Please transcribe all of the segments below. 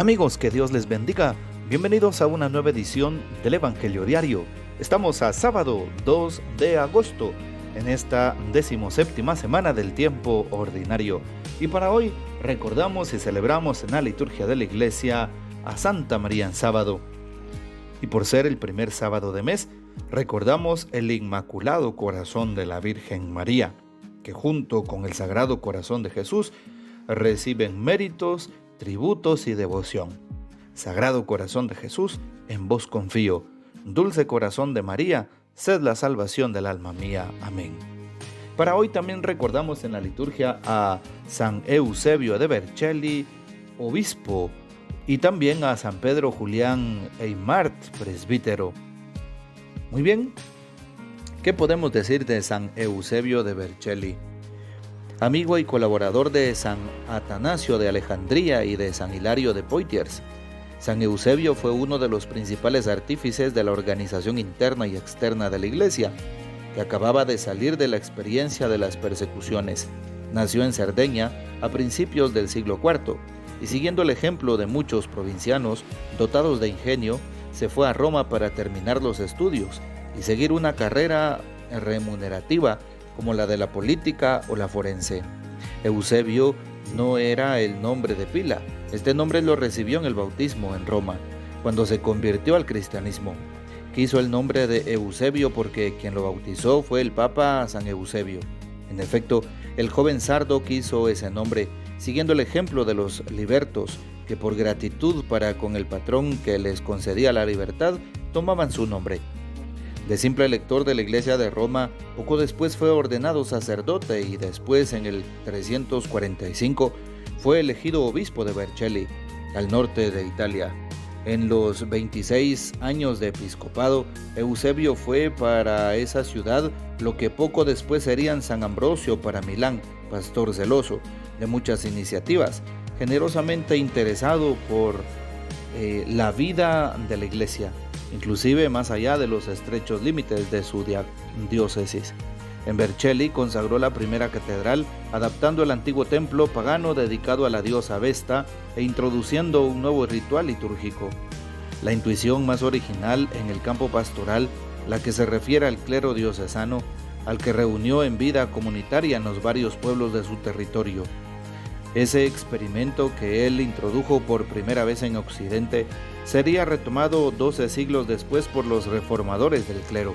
Amigos, que Dios les bendiga. Bienvenidos a una nueva edición del Evangelio Diario. Estamos a sábado 2 de agosto, en esta 17ª semana del tiempo ordinario. Y para hoy recordamos y celebramos en la liturgia de la Iglesia a Santa María en sábado. Y por ser el primer sábado de mes, recordamos el Inmaculado Corazón de la Virgen María, que junto con el Sagrado Corazón de Jesús reciben méritos, tributos y devoción. Sagrado Corazón de Jesús, en vos confío. Dulce Corazón de María, sed la salvación del alma mía. Amén. Para hoy también recordamos en la liturgia a San Eusebio de Vercelli, obispo, y también a San Pedro Julián Eymart, presbítero. Muy bien, ¿qué podemos decir de San Eusebio de Vercelli? Amigo y colaborador de San Atanasio de Alejandría y de San Hilario de Poitiers, San Eusebio fue uno de los principales artífices de la organización interna y externa de la Iglesia, que acababa de salir de la experiencia de las persecuciones. Nació en Cerdeña a principios del siglo IV y, siguiendo el ejemplo de muchos provincianos dotados de ingenio, se fue a Roma para terminar los estudios y seguir una carrera remunerativa como la de la política o la forense. Eusebio no era el nombre de pila. Este nombre lo recibió en el bautismo en Roma, cuando se convirtió al cristianismo. Quiso el nombre de Eusebio porque quien lo bautizó fue el Papa San Eusebio. En efecto, el joven sardo quiso ese nombre, siguiendo el ejemplo de los libertos, que por gratitud para con el patrón que les concedía la libertad, tomaban su nombre. De simple lector de la Iglesia de Roma, poco después fue ordenado sacerdote y después, en el 345, fue elegido obispo de Vercelli, al norte de Italia. En los 26 años de episcopado, Eusebio fue para esa ciudad lo que poco después serían San Ambrosio para Milán, pastor celoso de muchas iniciativas, generosamente interesado por la vida de la Iglesia, inclusive más allá de los estrechos límites de su diócesis. En Vercelli consagró la primera catedral, adaptando el antiguo templo pagano dedicado a la diosa Vesta e introduciendo un nuevo ritual litúrgico. La intuición más original en el campo pastoral, la que se refiere al clero diocesano, al que reunió en vida comunitaria en los varios pueblos de su territorio. Ese experimento que él introdujo por primera vez en Occidente sería retomado 12 siglos después por los reformadores del clero.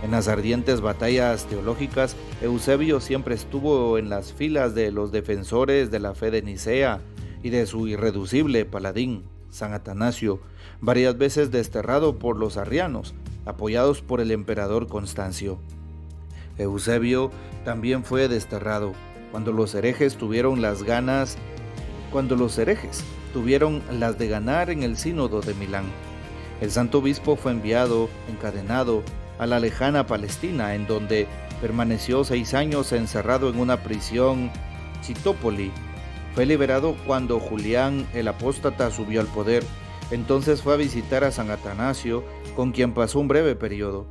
En las ardientes batallas teológicas, Eusebio siempre estuvo en las filas de los defensores de la fe de Nicea y de su irreducible paladín, San Atanasio, varias veces desterrado por los arrianos, apoyados por el emperador Constancio. Eusebio también fue desterrado cuando los herejes tuvieron las de ganar en el sínodo de Milán. El santo obispo fue encadenado a la lejana Palestina, en donde permaneció 6 años encerrado en una prisión Chitópoli. Fue liberado cuando Julián el Apóstata subió al poder. Entonces fue a visitar a San Atanasio, con quien pasó un breve periodo.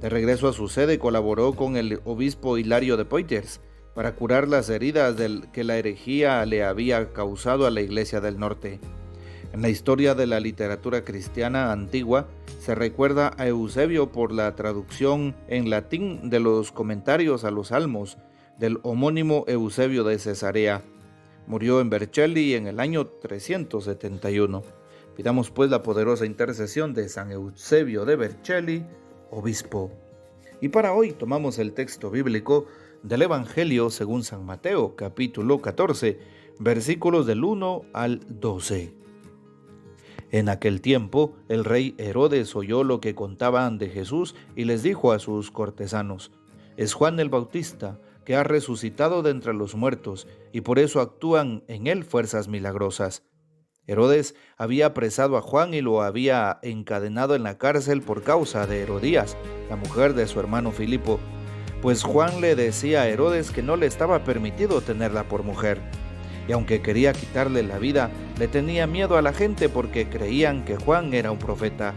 De regreso a su sede, colaboró con el obispo Hilario de Poitiers para curar las heridas que la herejía le había causado a la Iglesia del Norte. En la historia de la literatura cristiana antigua se recuerda a Eusebio por la traducción en latín de los comentarios a los Salmos del homónimo Eusebio de Cesarea. Murió en Vercelli en el año 371. Pidamos pues la poderosa intercesión de San Eusebio de Vercelli, obispo. Y para hoy tomamos el texto bíblico del Evangelio según San Mateo, capítulo 14, versículos del 1 al 12. En aquel tiempo, el rey Herodes oyó lo que contaban de Jesús y les dijo a sus cortesanos: «Es Juan el Bautista, que ha resucitado de entre los muertos, y por eso actúan en él fuerzas milagrosas». Herodes había apresado a Juan y lo había encadenado en la cárcel por causa de Herodías, la mujer de su hermano Filipo, pues Juan le decía a Herodes que no le estaba permitido tenerla por mujer. Y aunque quería quitarle la vida, le tenía miedo a la gente porque creían que Juan era un profeta.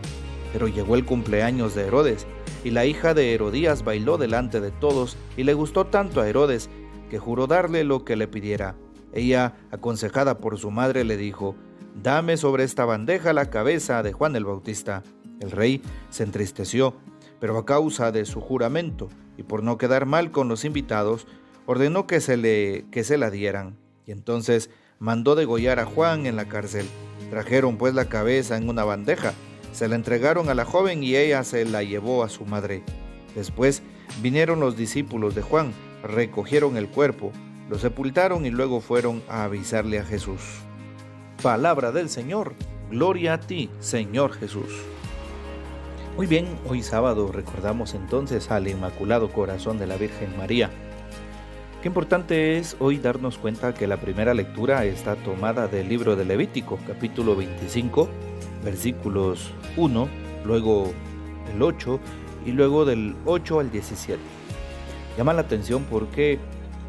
Pero llegó el cumpleaños de Herodes, y la hija de Herodías bailó delante de todos, y le gustó tanto a Herodes, que juró darle lo que le pidiera. Ella, aconsejada por su madre, le dijo: dame sobre esta bandeja la cabeza de Juan el Bautista. El rey se entristeció, pero a causa de su juramento y por no quedar mal con los invitados, ordenó que se la dieran. Y entonces mandó degollar a Juan en la cárcel. Trajeron pues la cabeza en una bandeja, se la entregaron a la joven y ella se la llevó a su madre. Después vinieron los discípulos de Juan, recogieron el cuerpo, lo sepultaron y luego fueron a avisarle a Jesús. Palabra del Señor, gloria a ti, Señor Jesús. Muy bien, hoy sábado recordamos entonces al Inmaculado Corazón de la Virgen María. Qué importante es hoy darnos cuenta que la primera lectura está tomada del libro de Levítico, capítulo 25, versículos 1, luego el 8 y luego del 8 al 17. Llama la atención porque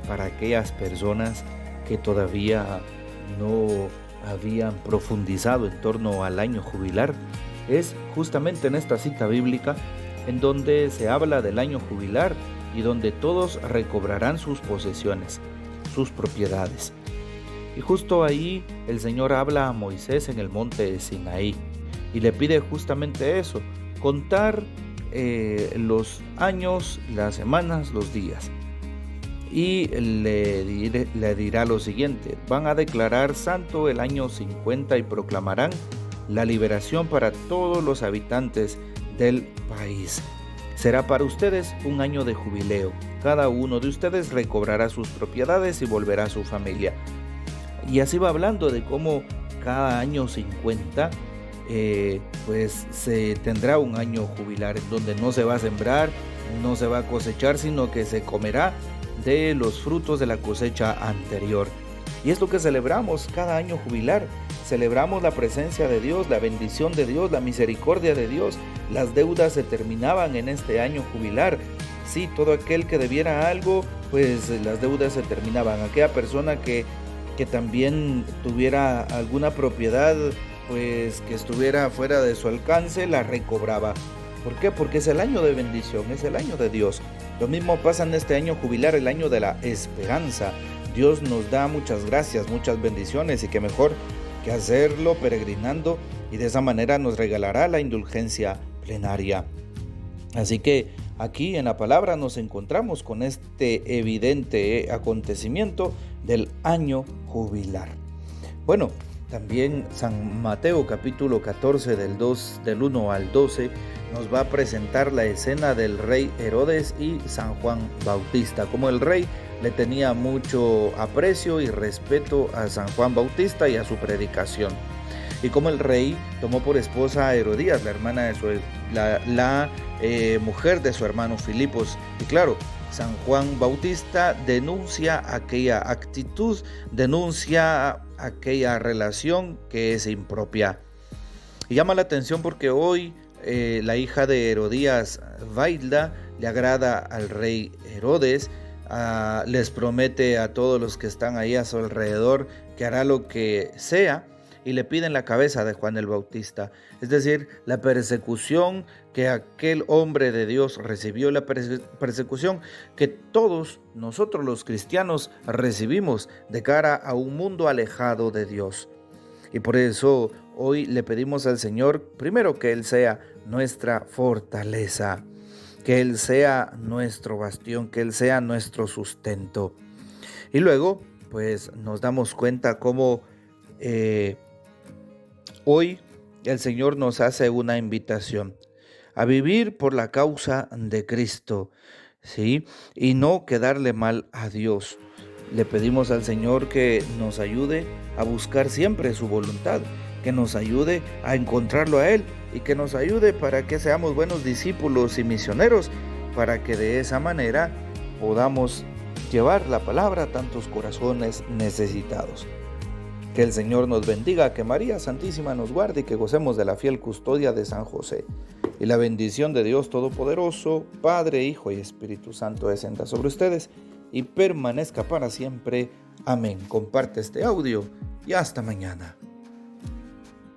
para aquellas personas que todavía no habían profundizado en torno al año jubilar, es justamente en esta cita bíblica en donde se habla del año jubilar y donde todos recobrarán sus posesiones, sus propiedades. Y justo ahí el Señor habla a Moisés en el monte de Sinaí y le pide justamente eso, contar los años, las semanas, los días. Y le dirá lo siguiente: van a declarar santo el año 50 y proclamarán la liberación para todos los habitantes del país. Será para ustedes un año de jubileo. Cada uno de ustedes recobrará sus propiedades y volverá a su familia. Y así va hablando de cómo cada año 50 pues se tendrá un año jubilar en donde no se va a sembrar, no se va a cosechar, sino que se comerá de los frutos de la cosecha anterior. Y es lo que celebramos cada año jubilar. Celebramos la presencia de Dios, la bendición de Dios, la misericordia de Dios. Las deudas se terminaban en este año jubilar. Sí, todo aquel que debiera algo, pues las deudas se terminaban. Aquella persona que también tuviera alguna propiedad, pues que estuviera fuera de su alcance, la recobraba. ¿Por qué? Porque es el año de bendición, es el año de Dios. Lo mismo pasa en este año jubilar, el año de la esperanza. Dios nos da muchas gracias, muchas bendiciones, y qué mejor que hacerlo peregrinando, y de esa manera nos regalará la indulgencia plenaria. Así que aquí en la palabra nos encontramos con este evidente acontecimiento del año jubilar. Bueno, también San Mateo capítulo 14 del 1 al 12 nos va a presentar la escena del rey Herodes y San Juan Bautista. Como el rey le tenía mucho aprecio y respeto a San Juan Bautista y a su predicación. Y como el rey tomó por esposa a Herodías, la hermana de la mujer de su hermano Filipos. Y claro, San Juan Bautista denuncia aquella actitud, denuncia aquella relación que es impropia. Y llama la atención porque hoy la hija de Herodías, Bailda, le agrada al rey Herodes. Les promete a todos los que están ahí a su alrededor que hará lo que sea, y le piden la cabeza de Juan el Bautista. Es decir, la persecución que aquel hombre de Dios recibió, la persecución que todos nosotros los cristianos recibimos de cara a un mundo alejado de Dios. Y por eso hoy le pedimos al Señor, primero, que Él sea nuestra fortaleza, que Él sea nuestro bastión, que Él sea nuestro sustento. Y luego, pues nos damos cuenta cómo hoy el Señor nos hace una invitación a vivir por la causa de Cristo, ¿sí? Y no quedarle mal a Dios. Le pedimos al Señor que nos ayude a buscar siempre su voluntad, que nos ayude a encontrarlo a Él y que nos ayude para que seamos buenos discípulos y misioneros, para que de esa manera podamos llevar la palabra a tantos corazones necesitados. Que el Señor nos bendiga, que María Santísima nos guarde y que gocemos de la fiel custodia de San José. Y la bendición de Dios Todopoderoso, Padre, Hijo y Espíritu Santo descienda sobre ustedes y permanezca para siempre. Amén. Comparte este audio y hasta mañana.